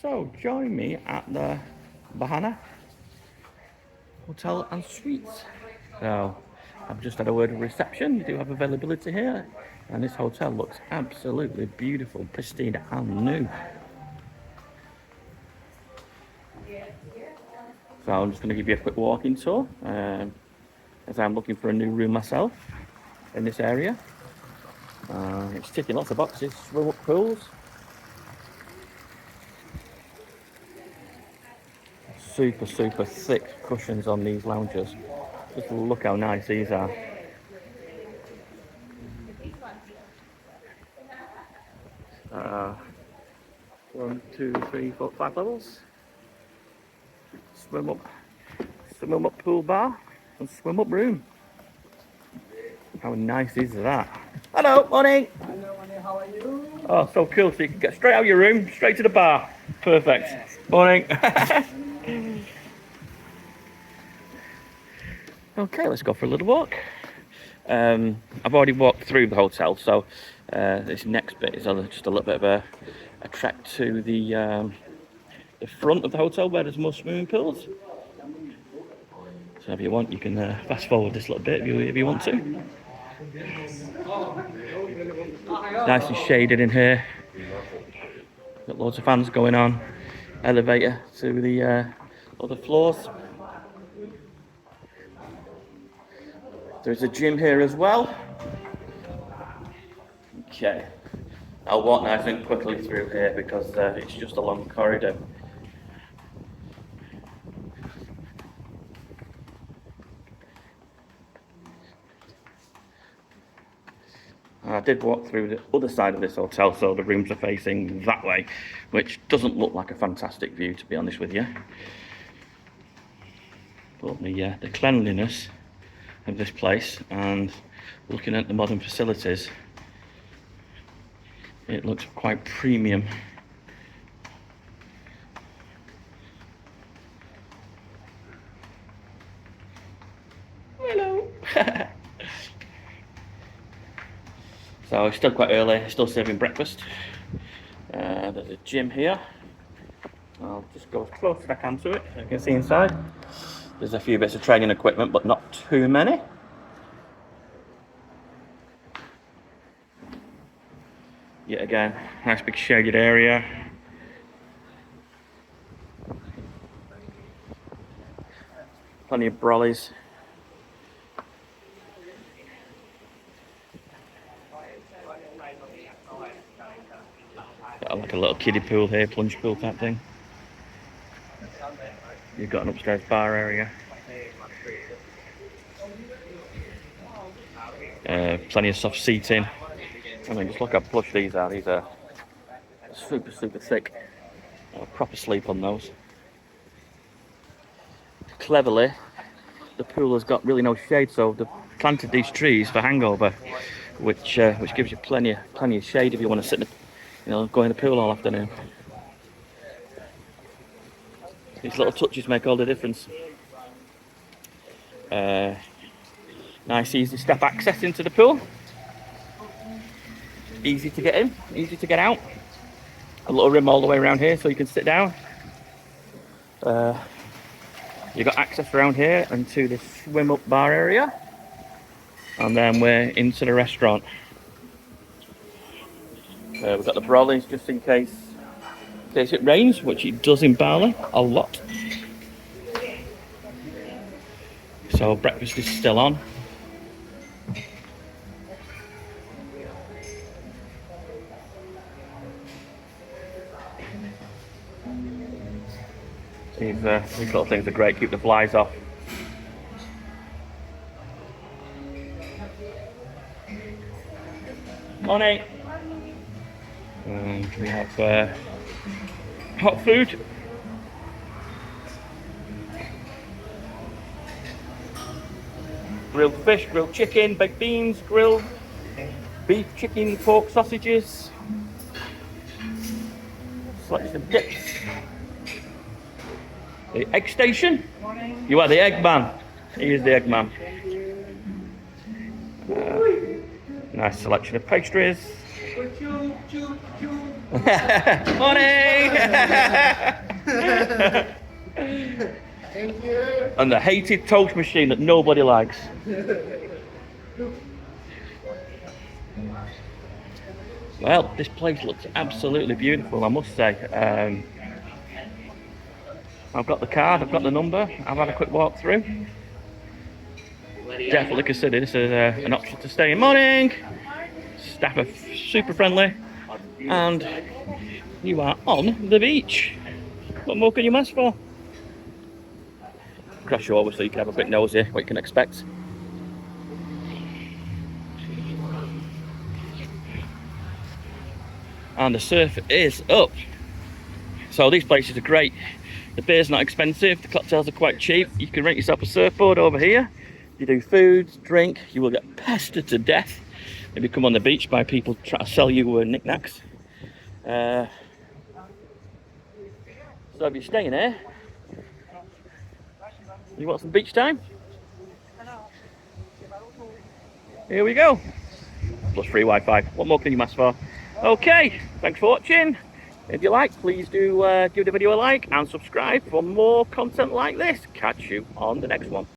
So join me at the Bandha Hotel and Suites. So I've just had a word of reception. They do have availability here, and this hotel looks absolutely beautiful, pristine and new. So I'm just going to give you a quick walking tour as I'm looking for a new room myself in this area. It's ticking lots of boxes. Swim up pools, super thick cushions on these lounges. Just look how nice these are. One, two, three, four, 5 levels. Swim up pool bar and swim up room. How nice is that? Hello, morning. Hello, morning. How are you? Oh, so cool. So you can get straight out of your room, straight to the bar. Perfect. Yes. Morning. Okay, let's go for a little walk. I've already walked through the hotel, so this next bit is just a little bit of a trek to the front of the hotel where there's more swimming pools. So if you want, you can fast forward this little bit if you want to. Nice and shaded in here. Got loads of fans going on. Elevator to the other floors. There's a gym here as well. Okay, I'll walk nice and quickly through here because it's just a long corridor. I did walk through the other side of this hotel, so the rooms are facing that way, which doesn't look like a fantastic view, to be honest with you. But the cleanliness of this place and looking at the modern facilities, it looks quite premium. Hello. So it's still quite early, still serving breakfast. There's a gym here. I'll just go as close as I can to it so you can see inside. There's a few bits of training equipment, but not too many. Yet again, nice big shaded area. Plenty of brollies. Got like a little kiddie pool here, plunge pool type thing. You've got an upstairs bar area. Plenty of soft seating. I mean, just look how plush these are. These are super thick. Proper sleep on those. Cleverly, the pool has got really no shade, so they've planted these trees for hangover, which gives you plenty of shade if you want to sit, go in the pool all afternoon. These little touches make all the difference. Nice easy step access into the pool. Easy to get in, easy to get out. A little rim all the way around here so you can sit down. You've got access around here and to this swim up bar area. And then we're into the restaurant. We've got the brollies just in case it rains, which it does in Bali a lot. So breakfast is still on. These little things are great, keep the flies off. Morning. And we have hot food. Grilled fish, grilled chicken, baked beans, grilled beef, chicken, pork, sausages. Selection of dips. The egg station. Morning. You are the egg man. He is the egg man. Nice selection of pastries. Morning! Thank you. And the hated toast machine that nobody likes. Well, this place looks absolutely beautiful, I must say. I've got the card, I've got the number, I've had a quick walk through. Definitely consider this as an option to stay in. Morning! Staff are super friendly, and you are on the beach. What more can you ask for? Crash you over so you can have a bit nosy what you can expect. And the surf is up. So these places are great. The beer's not expensive, the cocktails are quite cheap. You can rent yourself a surfboard over here. You do food, drink, you will get pestered to death if you come on the beach by people trying to sell you knickknacks. So if you're staying here, you want some beach time? Here we go. Plus free Wi-Fi. What more can you ask for? Okay, thanks for watching. If you like, please do give the video a like and subscribe for more content like this. Catch you on the next one.